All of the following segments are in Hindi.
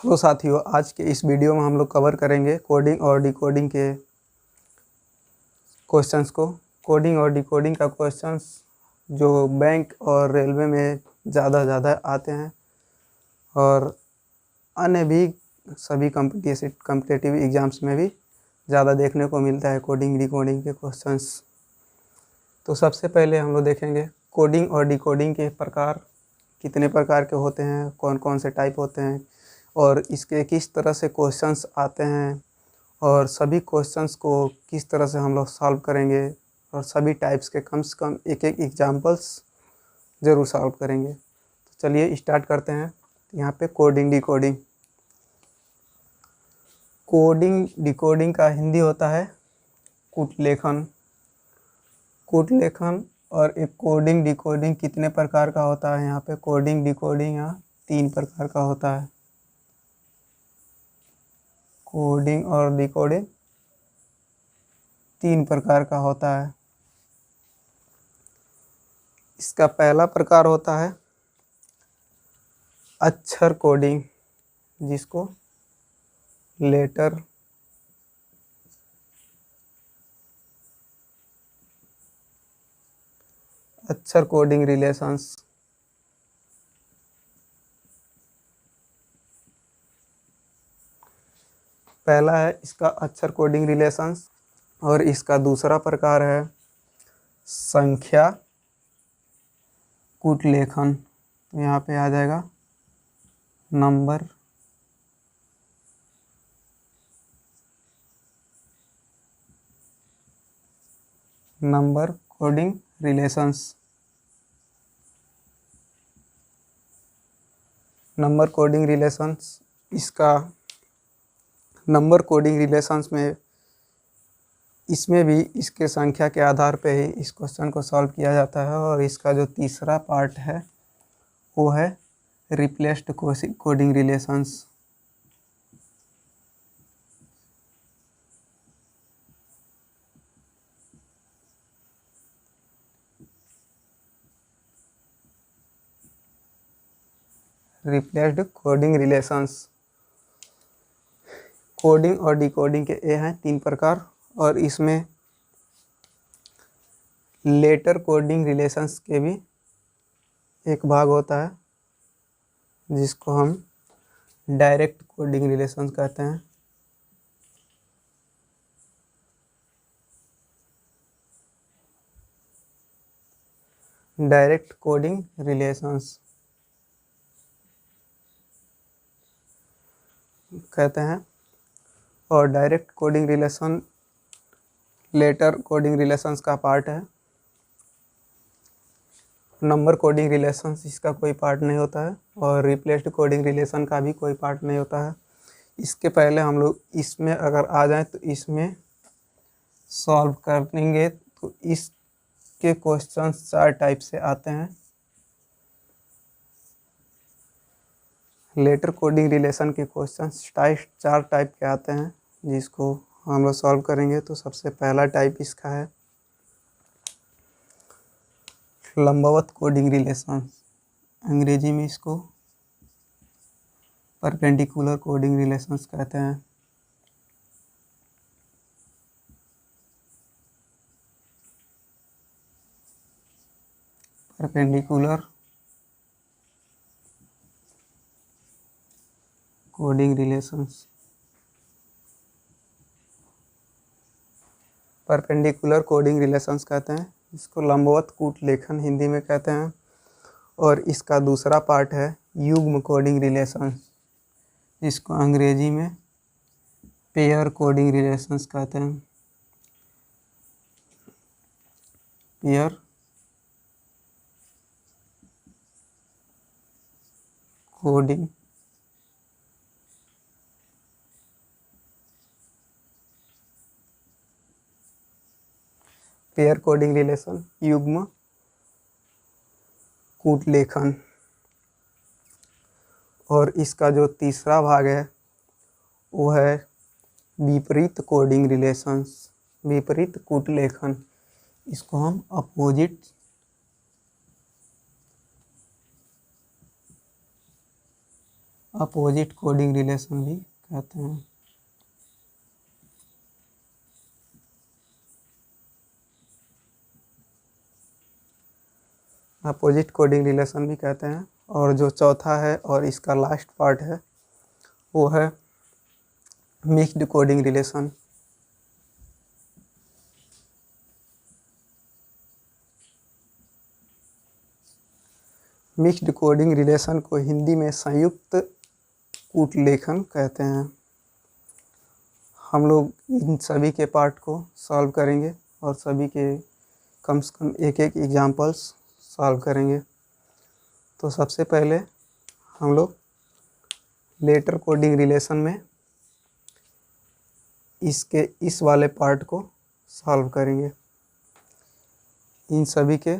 हेलो साथियों, आज के इस वीडियो में हम लोग कवर करेंगे कोडिंग और डिकोडिंग के क्वेश्चंस को। कोडिंग और डिकोडिंग का क्वेश्चंस जो बैंक और रेलवे में ज़्यादा आते हैं और अन्य भी सभी कम्पिटिटिव एग्ज़ाम्स में भी ज़्यादा देखने को मिलता है कोडिंग डिकोडिंग के क्वेश्चंस। तो सबसे पहले हम लोग देखेंगे कोडिंग और डिकोडिंग के प्रकार कितने प्रकार के होते हैं, कौन कौन से टाइप होते हैं और इसके किस तरह से क्वेश्चंस आते हैं और सभी क्वेश्चंस को किस तरह से हम लोग सॉल्व करेंगे और सभी टाइप्स के कम से कम एक एग्जांपल्स ज़रूर सॉल्व करेंगे। तो चलिए स्टार्ट करते हैं। यहाँ पे कोडिंग डिकोडिंग। कोडिंग डिकोडिंग का हिंदी होता है कूटलेखन। कूटलेखन और एक कोडिंग डिकोडिंग कितने प्रकार का होता है? यहाँ पे कोडिंग डिकोडिंग यहाँ 3 प्रकार का होता है। कोडिंग और डिकोडिंग 3 प्रकार का होता है। इसका पहला प्रकार होता है अक्षर कोडिंग, जिसको लेटर अक्षर कोडिंग रिलेशंस। पहला है इसका अक्षर कोडिंग रिलेशंस और इसका दूसरा प्रकार है संख्या कूटलेखन। तो यहाँ पे आ जाएगा number coding relations. Number coding relations, इसका नंबर कोडिंग रिलेशंस में इसमें भी इसके संख्या के आधार पे ही इस क्वेश्चन को सॉल्व किया जाता है। और इसका जो तीसरा पार्ट है वो है replaced coding relations. Replaced coding relations. Coding और डिकोडिंग के ये हैं 3 प्रकार और इसमें लेटर कोडिंग रिलेशंस के भी एक भाग होता है जिसको हम डायरेक्ट कोडिंग रिलेशंस कहते हैं। डायरेक्ट कोडिंग रिलेशंस कहते हैं और direct coding relation letter coding relations का पार्ट है। नंबर कोडिंग रिलेशंस इसका कोई पार्ट नहीं होता है और रिप्लेस्ड कोडिंग रिलेशन का भी कोई पार्ट नहीं होता है। इसके पहले हम लोग इसमें अगर आ जाएं तो इसमें सॉल्व करेंगे तो इसके क्वेश्चंस 4 टाइप से आते हैं। लेटर कोडिंग रिलेशन के क्वेश्चंस 4 टाइप के आते हैं जिसको हम लोग सॉल्व करेंगे। तो सबसे पहला टाइप इसका है लंबवत कोडिंग रिलेशन। अंग्रेजी में इसको परपेंडिकुलर कोडिंग रिलेशंस कहते हैं। Perpendicular coding relations. Perpendicular coding relations कहते हैं, इसको लंबवत कूटलेखन हिंदी में कहते हैं। और इसका दूसरा पार्ट है युग्म कोडिंग रिलेशंस, इसको अंग्रेजी में पेयर कोडिंग रिलेशंस कहते हैं। Pair coding pair coding relation युग्म कूटलेखन। और इसका जो तीसरा भाग है वो है विपरीत कोडिंग रिलेशंस, विपरीत कूटलेखन। इसको हम अपोजिट अपोजिट कोडिंग रिलेशन भी कहते हैं। अपोजिट कोडिंग रिलेशन भी कहते हैं। और जो चौथा है और इसका लास्ट पार्ट है वो है mixed coding relation. Mixed coding relation को हिंदी में संयुक्त कूटलेखन कहते हैं। हम लोग इन सभी के पार्ट को सॉल्व करेंगे और सभी के कम से कम एक एक एग्जाम्पल्स सॉल्व करेंगे। तो सबसे पहले हम लोग लेटर कोडिंग रिलेशन में इसके इस वाले पार्ट को सॉल्व करेंगे। इन सभी के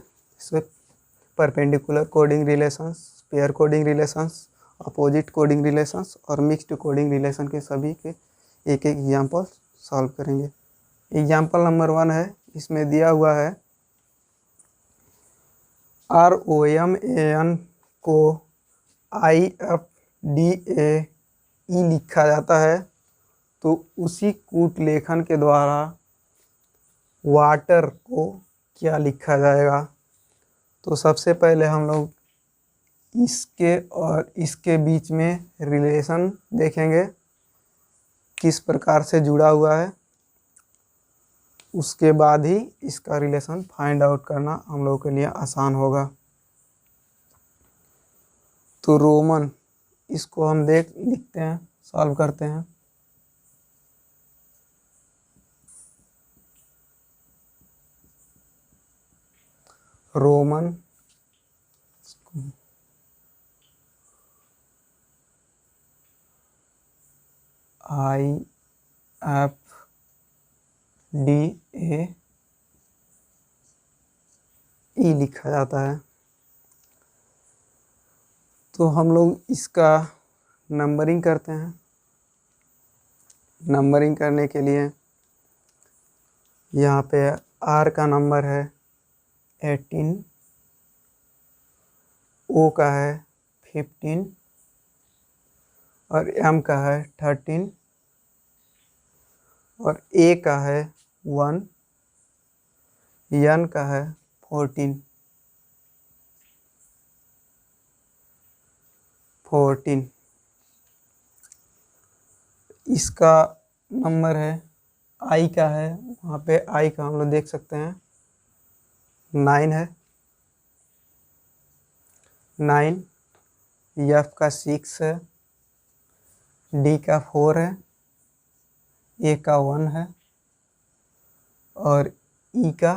perpendicular coding relations, pair coding relations, opposite coding relations और मिक्स्ड कोडिंग रिलेशन के सभी के एक एक एग्जाम्पल सॉल्व करेंगे। एग्जाम्पल नंबर 1 है, इसमें दिया हुआ है ROMAN को IFDAE लिखा जाता है, तो उसी कूटलेखन के द्वारा वाटर को क्या लिखा जाएगा। तो सबसे पहले हम लोग इसके और इसके बीच में रिलेशन देखेंगे किस प्रकार से जुड़ा हुआ है, उसके बाद ही इसका रिलेशन फाइंड आउट करना हम लोगों के लिए आसान होगा। तो रोमन, इसको हम लिखते हैं, सॉल्व करते हैं। रोमन IFDAE लिखा जाता है। तो हम लोग इसका नंबरिंग करते हैं। नंबरिंग करने के लिए यहाँ पे R का नंबर है 18, O का है 15 और M का है 13 और A का है 1, N का है 14। इसका नंबर है I का है, वहाँ पे I का हम लोग देख सकते हैं 9 है, 9। F का 6 है, D का 4 है, A का 1 है और E का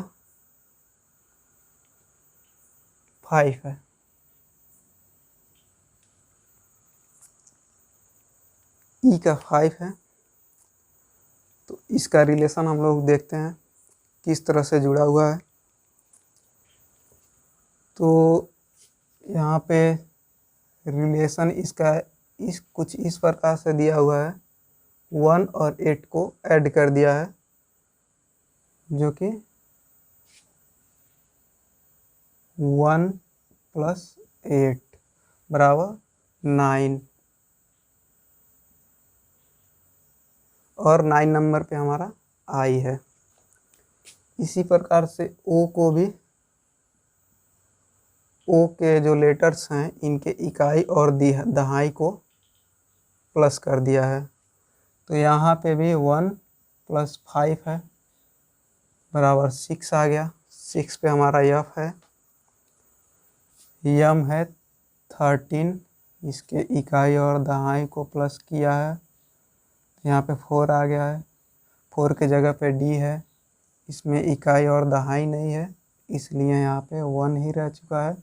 5 है। E का 5 है। तो इसका रिलेशन हम लोग देखते हैं किस तरह से जुड़ा हुआ है। तो यहाँ पे रिलेशन इसका कुछ इस प्रकार से दिया हुआ है, 1 और 8 को ऐड कर दिया है, जो कि 1 + 8 बराबर 9 और 9 नंबर पे हमारा I है। इसी प्रकार से O को भी, O के जो लेटर्स हैं इनके इकाई और दहाई को प्लस कर दिया है। तो यहाँ पे भी 1 + 5 है बराबर 6 आ गया। 6 पे हमारा F है, M है 13, इसके इकाई और दहाई को प्लस किया है, यहाँ पे 4 आ गया है। 4 के जगह पे D है, इसमें इकाई और दहाई नहीं है इसलिए यहाँ पे 1 ही रह चुका है।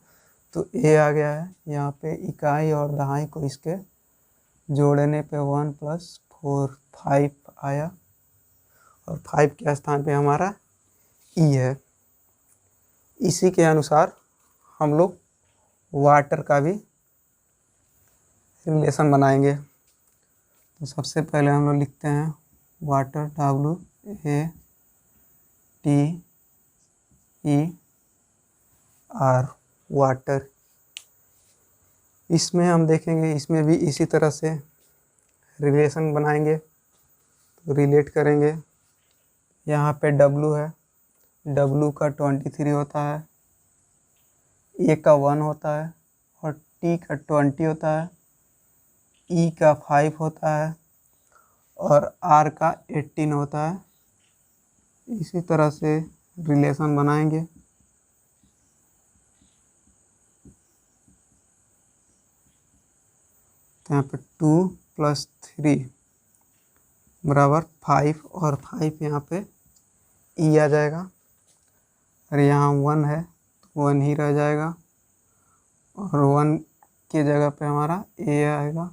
तो A आ गया है, यहाँ पे इकाई और दहाई को इसके जोड़ने पे 1 + 4 5 आया और 5 के स्थान पे हमारा E है। इसी के अनुसार हम लोग वाटर का भी रिलेशन बनाएंगे। तो सबसे पहले हम लोग लिखते हैं वाटर, WATER, वाटर। इसमें हम देखेंगे, इसमें भी इसी तरह से रिलेशन बनाएंगे, तो रिलेट करेंगे। यहाँ पे W है, W का 23 होता है, A का 1 होता है और T का 20 होता है, E का 5 होता है और R का 18 होता है। इसी तरह से रिलेशन बनाएंगे। तो यहाँ पे 2 + 3 बराबर 5 और 5 यहाँ पे E आ जाएगा और यहाँ 1 है तो 1 ही रह जाएगा और 1 की जगह पे हमारा A आएगा।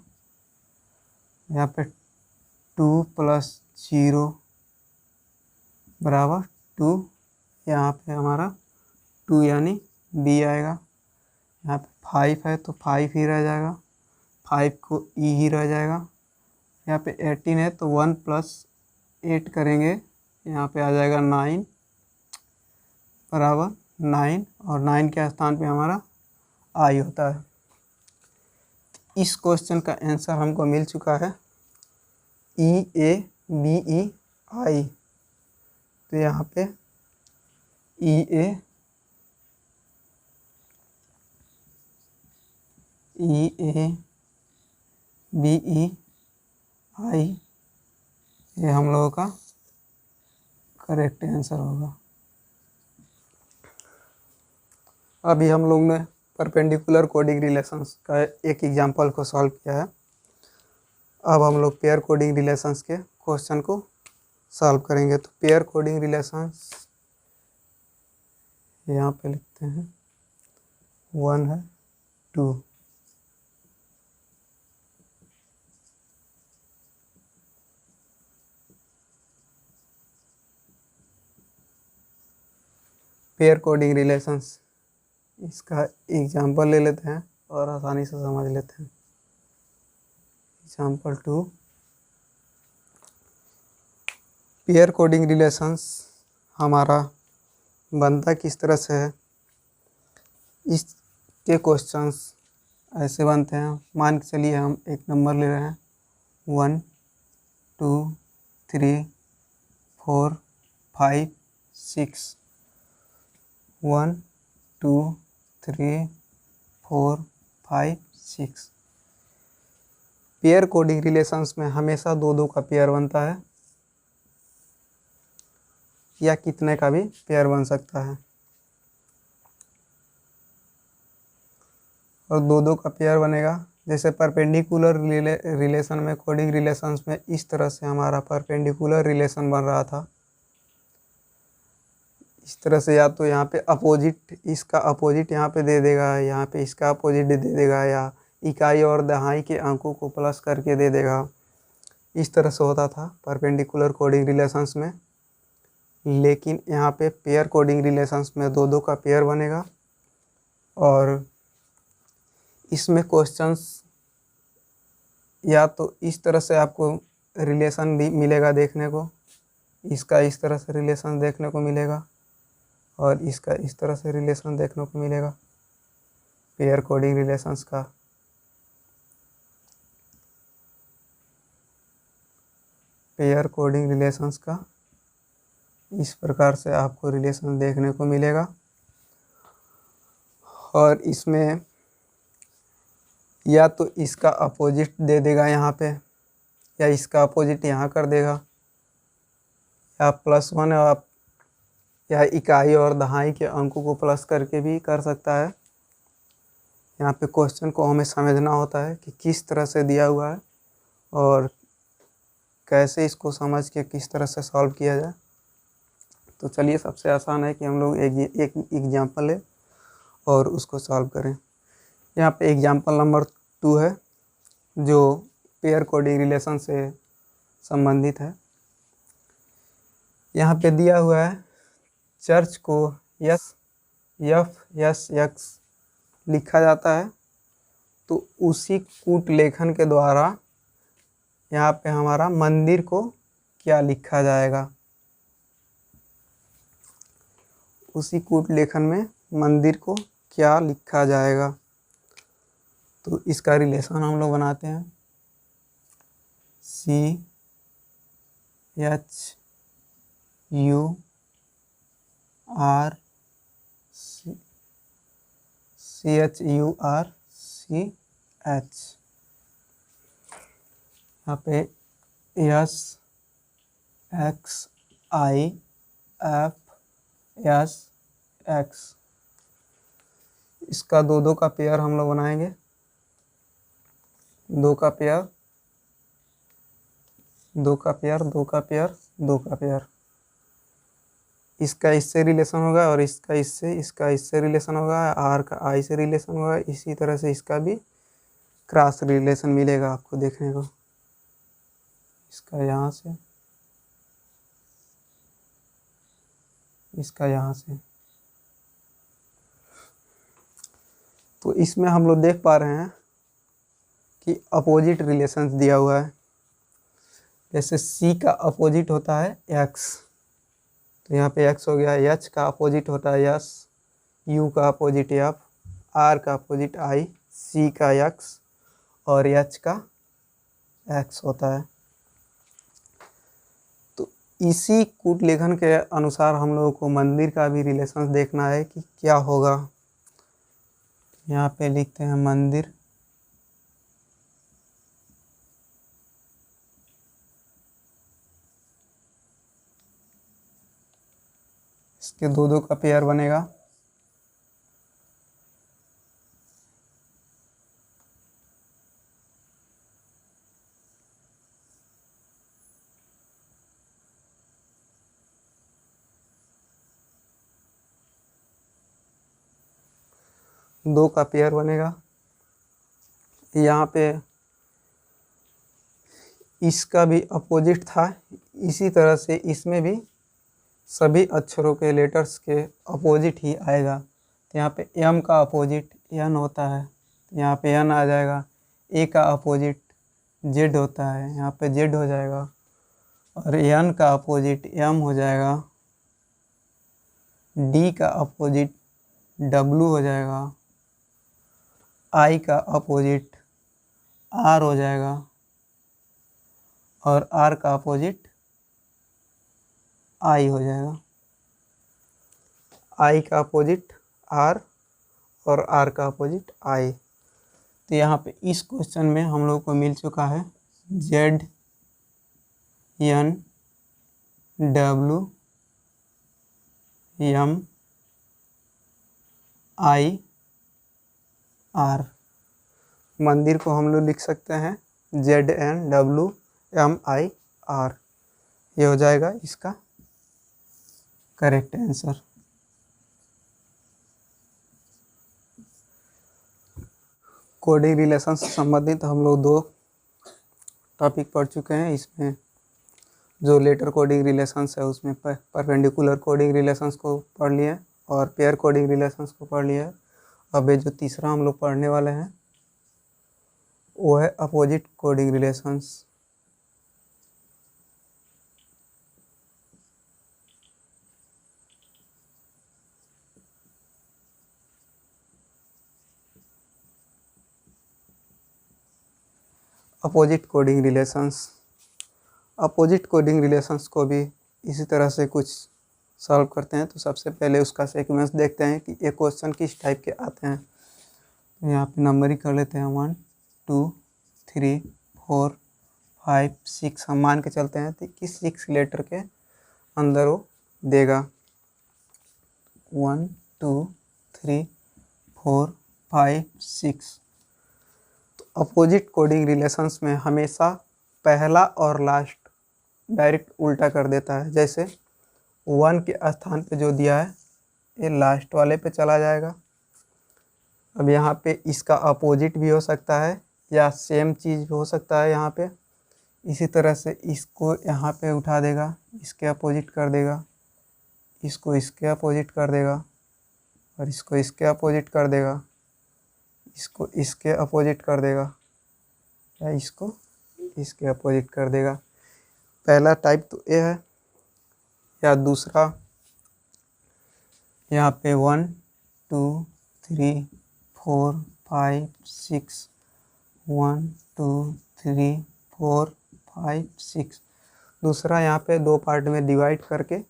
यहाँ पे 2 + 0 बराबर 2, यहाँ पे हमारा 2 यानी B आएगा। यहाँ पे 5 है तो 5 ही रह जाएगा, 5 को E ही रह जाएगा। यहाँ पे 18 है तो 1 + 8 करेंगे, यहाँ पे आ जाएगा 9 बराबर 9 और 9 के स्थान पे हमारा I होता है। इस क्वेश्चन का आंसर हमको मिल चुका है EABEI। तो यहाँ पे EABEI ये हम लोगों का करेक्ट आंसर होगा। अभी हम लोग ने परपेंडिकुलर कोडिंग रिलेशंस का एक एग्जांपल को सॉल्व किया है। अब हम लोग पेयर कोडिंग रिलेशंस के क्वेश्चन को सॉल्व करेंगे। तो पेयर कोडिंग रिलेशंस यहाँ पे लिखते हैं, 1 है 2। पेयर कोडिंग रिलेशंस, इसका एग्जांपल ले लेते हैं और आसानी से समझ लेते हैं। एग्जांपल 2, पेयर कोडिंग रिलेशंस हमारा बनता किस तरह से है। इसके क्वेश्चंस ऐसे बनते हैं, मान के चलिए हम एक नंबर ले रहे हैं 1 2 3 4 5 6, 1 2 3 4 5 6। पेयर कोडिंग रिलेशंस में हमेशा दो का पेयर बनता है या कितने का भी पेयर बन सकता है। और दो का पेयर बनेगा, जैसे परपेंडिकुलर रिलेशन में, कोडिंग रिलेशंस में इस तरह से हमारा परपेंडिकुलर रिलेशन बन रहा था। इस तरह से या तो यहाँ पे अपोजिट, इसका अपोजिट यहाँ पे दे देगा, यहाँ पे इसका अपोजिट दे देगा, या इकाई और दहाई के अंकों को प्लस करके दे देगा। इस तरह से होता था परपेंडिकुलर कोडिंग रिलेशंस में। लेकिन यहाँ पे पेयर कोडिंग रिलेशंस में दो का पेयर बनेगा और इसमें क्वेश्चंस या तो इस तरह से आपको रिलेशन भी मिलेगा देखने को, इसका इस तरह से रिलेशन देखने को मिलेगा और इसका इस तरह से रिलेशन देखने को मिलेगा पेयर कोडिंग रिलेशंस का। पेयर कोडिंग रिलेशंस का इस प्रकार से आपको रिलेशन देखने को मिलेगा और इसमें या तो इसका अपोजिट दे देगा यहाँ पे, या इसका अपोजिट यहाँ कर देगा, या +1 आप या इकाई और दहाई के अंकों को प्लस करके भी कर सकता है। यहाँ पे क्वेश्चन को हमें समझना होता है कि किस तरह से दिया हुआ है और कैसे इसको समझ के किस तरह से सॉल्व किया जाए। तो चलिए, सबसे आसान है कि हम लोग एक एग्जांपल लें और उसको सॉल्व करें। यहाँ पे एग्जांपल नंबर 2 है जो पेयर कोडिंग रिलेशन से संबंधित है। यहाँ पे दिया हुआ है चर्च को FSX लिखा जाता है, तो उसी कूट लेखन के द्वारा यहाँ पे हमारा मंदिर को क्या लिखा जाएगा। उसी कूट लेखन में मंदिर को क्या लिखा जाएगा। तो इसका रिलेशन हम लोग बनाते हैं CHUR CH, यहाँ पे SXIFSX, इसका दो का पेयर हम लोग बनाएंगे, दो का पेयर, दो का पेयर, दो का पेयर, दो का पेयर। इसका इससे रिलेशन होगा और इसका इससे रिलेशन होगा, R का I से रिलेशन होगा। इसी तरह से इसका भी क्रॉस रिलेशन मिलेगा आपको देखने को, इसका यहाँ से, इसका यहाँ से। तो इसमें हम लोग देख पा रहे हैं कि अपोजिट रिलेशंस दिया हुआ है। जैसे C का अपोजिट होता है X, तो यहाँ पे X हो गया। H का अपोजिट होता है S, U का अपोजिट F, R का अपोजिट I, C का X और H का X होता है। तो इसी कूट लेखन के अनुसार हम लोगों को मंदिर का भी रिलेशन देखना है कि क्या होगा। यहाँ पे लिखते हैं मंदिर, इसके दो का पेयर बनेगा। दो का पेयर बनेगा। यहाँ पे इसका भी अपोजिट था, इसी तरह से इसमें भी सभी अक्षरों के लेटर्स के अपोजिट ही आएगा। तो यहाँ पे M का अपोजिट N होता है, तो यहाँ पे N आ जाएगा। A का अपोजिट Z होता है, यहाँ पे Z हो जाएगा। और N का अपोजिट M हो जाएगा। D का अपोजिट W हो जाएगा। I का अपोजिट R हो जाएगा और R का अपोजिट I हो जाएगा। I का अपोजिट R और R का अपोजिट I। तो यहाँ पे इस क्वेश्चन में हम लोग को मिल चुका है Z N W M I R। मंदिर को हम लोग लिख सकते हैं ZNWMIR। ये हो जाएगा इसका करेक्ट आंसर। कोडिंग रिलेशन से संबंधित हम लोग दो टॉपिक पढ़ चुके हैं। इसमें जो लेटर कोडिंग रिलेशंस है उसमें परपेंडिकुलर कोडिंग रिलेशंस को पढ़ लिए और पेयर कोडिंग रिलेशंस को पढ़ लिए। अब ये जो तीसरा हम लोग पढ़ने वाले हैं वो है opposite coding relations. Opposite coding relations को भी इसी तरह से कुछ सॉल्व करते हैं। तो सबसे पहले उसका सीक्वेंस देखते हैं कि ये क्वेश्चन किस टाइप के आते हैं। तो यहाँ पे नंबरिंग कर लेते हैं 1 2 3 4 5 6। हम मान के चलते हैं तो किस 6 लेटर के अंदर वो देगा। 1 2 3 4 5 6। तो अपोजिट कोडिंग रिलेशंस में हमेशा पहला और लास्ट डायरेक्ट उल्टा कर देता है। जैसे 1 के स्थान पे जो दिया है ये लास्ट वाले पे चला जाएगा। अब यहाँ पे इसका अपोजिट भी हो सकता है या सेम चीज़ भी हो सकता है यहाँ पे। इसी तरह से इसको यहाँ पे उठा देगा, इसके अपोजिट कर देगा, इसको इसके अपोजिट कर देगा और इसको इसके अपोजिट कर देगा, इसको इसके अपोजिट कर देगा या इसको इसके अपोजिट कर देगा। पहला टाइप तो ये है। या दूसरा यहाँ पे 1 2 3 4 5 6 1 2 3 4 5 6। दूसरा यहाँ पे 2 पार्ट में डिवाइड करके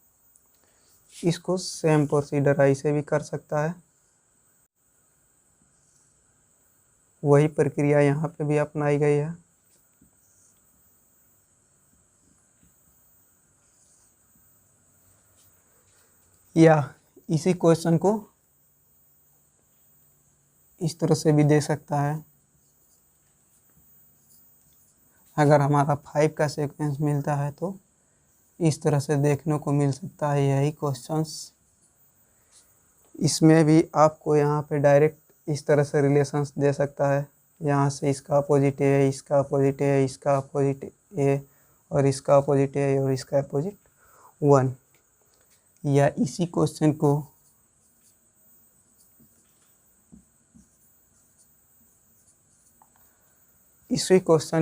इसको सेम प्रोसीजर ऐसे भी कर सकता है। वही प्रक्रिया यहाँ पे भी अपनाई गई है। या इसी क्वेश्चन को इस तरह से भी दे सकता है। अगर हमारा 5 का सीक्वेंस मिलता है तो इस तरह से देखने को मिल सकता है यही क्वेश्चंस। इसमें भी आपको यहाँ पे डायरेक्ट इस तरह से रिलेशंस दे सकता है। यहाँ से इसका अपोजिट है, इसका अपोजिट है, इसका अपोजिट है, और इसका अपोजिट है, और इसका अपोजिट 1। या इसी क्वेश्चन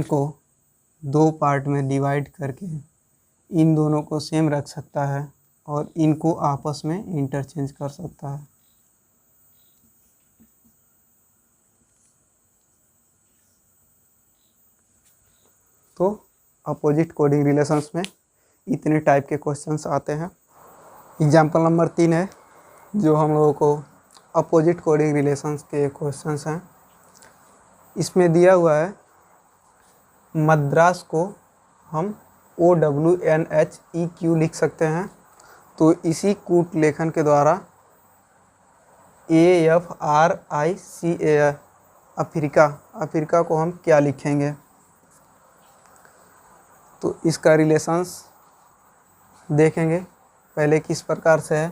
को दो पार्ट में डिवाइड करके इन दोनों को सेम रख सकता है और इनको आपस में इंटरचेंज कर सकता है। तो अपोजिट कोडिंग रिलेशंस में इतने टाइप के क्वेश्चंस आते हैं। एग्जाम्पल नंबर 3 है जो हम लोगों को अपोजिट कोडिंग रिलेशंस के क्वेश्चंस हैं। इसमें दिया हुआ है मद्रास को हम OWNHEQ लिख सकते हैं। तो इसी कूट लेखन के द्वारा AFRICA अफ्रीका को हम क्या लिखेंगे। तो इसका रिलेशंस देखेंगे पहले किस प्रकार से है।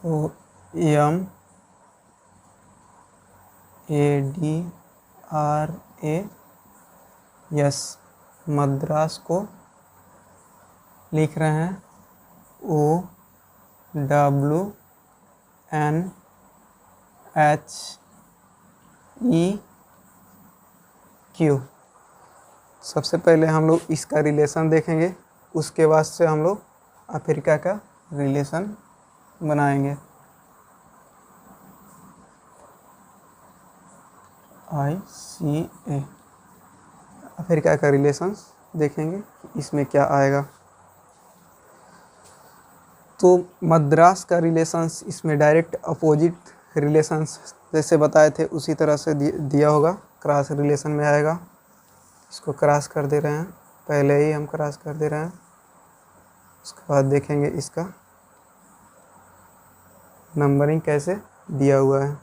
तो MADRAS मद्रास को लिख रहे हैं OWNHEQ। सबसे पहले हम लोग इसका रिलेशन देखेंगे, उसके बाद से हम लोग अफ्रीका का रिलेशन बनाएंगे। ICA अफ्रीका का रिलेशंस देखेंगे इसमें क्या आएगा। तो मद्रास का रिलेशंस इसमें डायरेक्ट अपोजिट रिलेशंस जैसे बताए थे उसी तरह से दिया होगा, क्रॉस रिलेशन में आएगा। इसको क्रॉस कर दे रहे हैं, पहले ही हम क्रॉस कर दे रहे हैं। उसके बाद देखेंगे इसका नंबरिंग कैसे दिया हुआ है।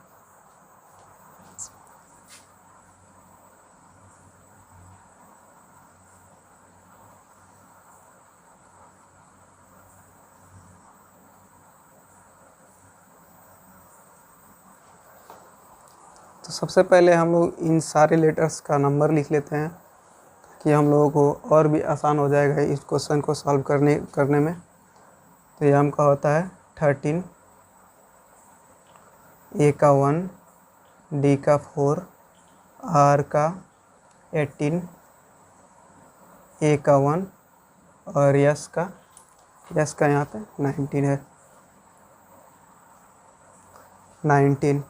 तो सबसे पहले हम लोग इन सारे लेटर्स का नंबर लिख लेते हैं ताकि हम लोगों को और भी आसान हो जाएगा इस क्वेश्चन को सॉल्व करने में। तो यह का होता है 13, A का 1, D का 4, R का 18, A का 1 और यस का यहाँ पे 19 है। 19,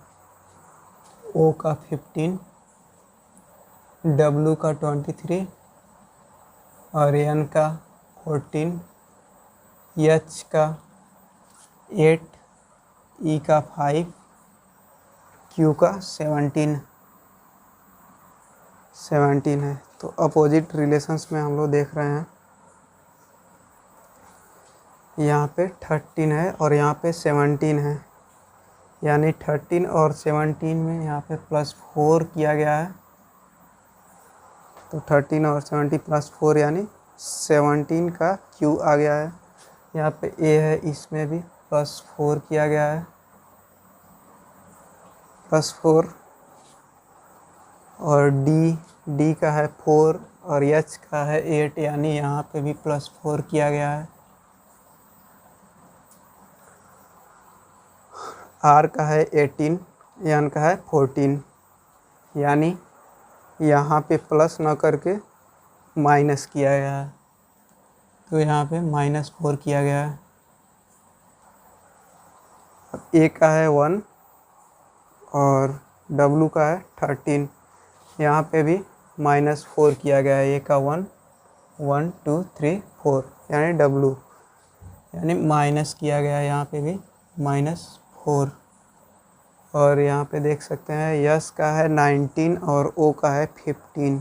O का 15, W का 23 और N का 14, H का 8, E का 5, Q का 17 है। तो अपोजिट रिलेशंस में हम लोग देख रहे हैं यहाँ पे 13 है और यहाँ पे 17 है, यानी 13 और 17 में यहाँ पे +4 किया गया है। तो 13 और 17 +4 यानी 17 का Q आ गया है। यहाँ पे A है, इसमें भी +4 किया गया है, +4। और D का है 4 और H का है 8, यानी यहाँ पे भी +4 किया गया है। R का है 18, N का है 14, यानी यहाँ पे प्लस ना करके माइनस किया गया है। तो यहाँ पे -4 किया गया है। A का है 1 और W का है 13, यहाँ पे भी -4 किया गया है। ए का 1 1 2 3 4 यानी W, यानी माइनस किया गया है यहाँ पे भी -4। और यहाँ पे देख सकते हैं यस का है 19 और ओ का है 15,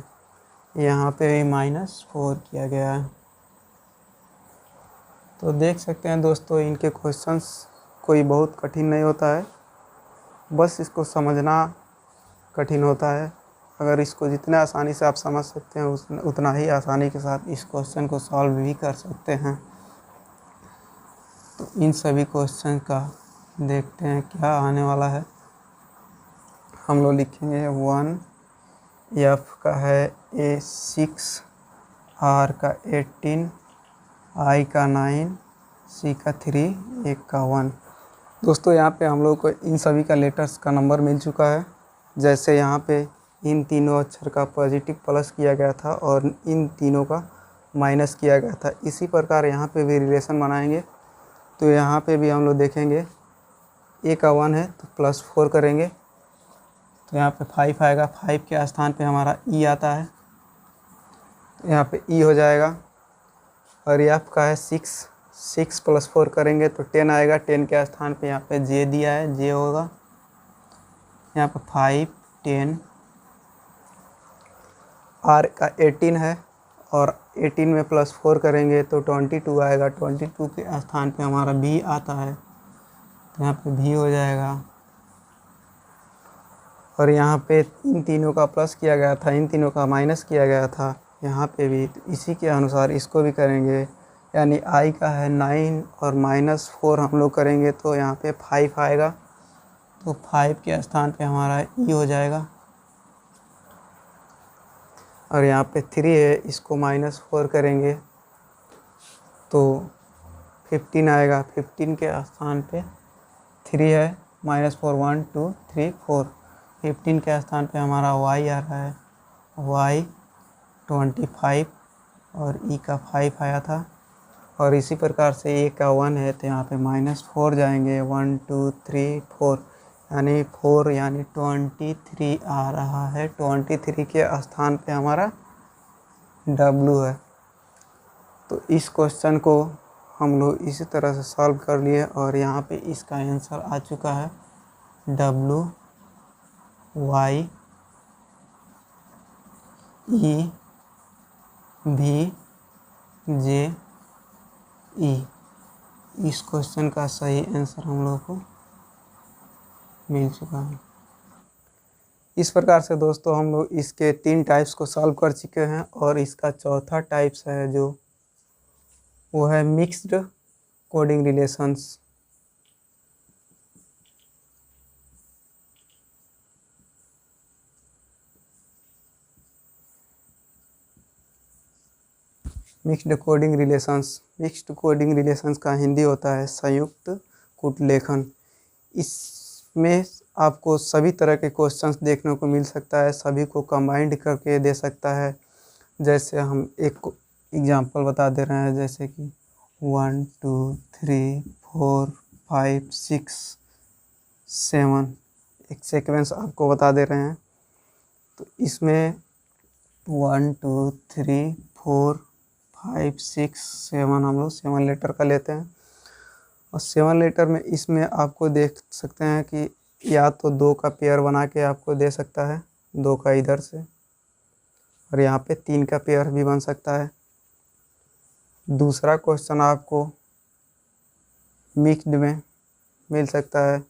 यहाँ पे भी -4 किया गया है। तो देख सकते हैं दोस्तों, इनके क्वेश्चंस कोई बहुत कठिन नहीं होता है, बस इसको समझना कठिन होता है। अगर इसको जितने आसानी से आप समझ सकते हैं उतना ही आसानी के साथ इस क्वेश्चन को सॉल्व भी कर सकते हैं। तो इन सभी क्वेश्चन का देखते हैं क्या आने वाला है। हम लोग लिखेंगे 1, एफ का है A6, आर का 18, आई का 9, सी का 3, ए का 1। दोस्तों यहाँ पे हम लोग को इन सभी का लेटर्स का नंबर मिल चुका है। जैसे यहाँ पे इन तीनों अक्षर का पॉजिटिव प्लस किया गया था और इन तीनों का माइनस किया गया था, इसी प्रकार यहाँ पे भी रिलेशन बनाएंगे। तो यहाँ पे भी हम लोग देखेंगे ए का 1 है तो +4 करेंगे, तो यहाँ पे 5 आएगा। 5 के स्थान पे हमारा ई आता है, तो यहाँ पे ई हो जाएगा। और एफ का है 6 +4 करेंगे तो 10 आएगा। 10 के स्थान पे यहाँ पे जे दिया है, जे होगा यहाँ पे 5 10। आर का 18 है और 18 में +4 करेंगे तो 22 आएगा। 22 के स्थान पे हमारा बी आता है, तो यहाँ पे भी हो जाएगा। और यहाँ पे इन तीनों का प्लस किया गया था, इन तीनों का माइनस किया गया था यहाँ पे भी, तो इसी के अनुसार इसको भी करेंगे। यानी आई का है 9 और -4 हम लोग करेंगे तो यहाँ पे 5 आएगा, तो 5 के स्थान पे हमारा ई हो जाएगा। और यहाँ पे 3 है, इसको -4 करेंगे तो 15 आएगा। 15 के स्थान पे 3 है, -4 1 2 3 4। 15 के स्थान पे हमारा y आ रहा है, y 25 और e का 5 आया था। और इसी प्रकार से ए का 1 है तो यहाँ पे -4 जाएंगे, 1 2 3 4 यानी 4 यानी 23 आ रहा है। 23 के स्थान पे हमारा W है। तो इस क्वेश्चन को हम लोग इसी तरह से सॉल्व कर लिए और यहाँ पे इसका आंसर आ चुका है W Y E V J E। इस क्वेश्चन का सही आंसर हम लोग को मिल चुका है। इस प्रकार से दोस्तों हम लोग इसके 3 टाइप्स को सॉल्व कर चुके हैं और इसका चौथा टाइप्स है जो वो है mixed coding relations. Mixed coding relations का हिंदी होता है संयुक्त कूटलेखन। इसमें आपको सभी तरह के क्वेश्चंस देखने को मिल सकता है, सभी को कंबाइंड करके दे सकता है। जैसे हम एक एग्जांपल बता दे रहे हैं, जैसे कि 1 2 3 4 5 6 7 एक सीक्वेंस आपको बता दे रहे हैं। तो इसमें 1 2 3 4 5 6 7 हम लोग 7 लेटर का लेते हैं। और 7 लेटर में इसमें आपको देख सकते हैं कि या तो 2 का पेयर बना के आपको दे सकता है, 2 का इधर से, और यहाँ पे 3 का पेयर भी बन सकता है। दूसरा क्वेश्चन आपको मिक्स्ड में मिल सकता है,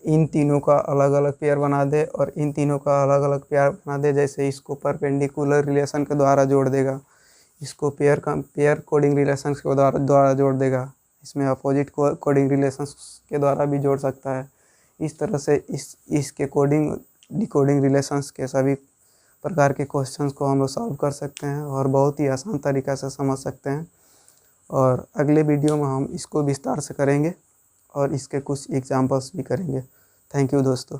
इन तीनों का अलग अलग पेयर बना दे और इन तीनों का अलग अलग पेयर बना दे। जैसे इसको परपेंडिकुलर रिलेशन के द्वारा जोड़ देगा, इसको पेयर कोडिंग रिलेशन के द्वारा जोड़ देगा, इसमें अपोजिट कोडिंग रिलेशंस के द्वारा भी जोड़ सकता है। इस तरह से इसके कोडिंग डिकोडिंग रिलेशंस के सभी प्रकार के क्वेश्चंस को हम लोग सॉल्व कर सकते हैं और बहुत ही आसान तरीक़ा से समझ सकते हैं। और अगले वीडियो में हम इसको विस्तार से करेंगे और इसके कुछ एग्जांपल्स भी करेंगे। थैंक यू दोस्तों।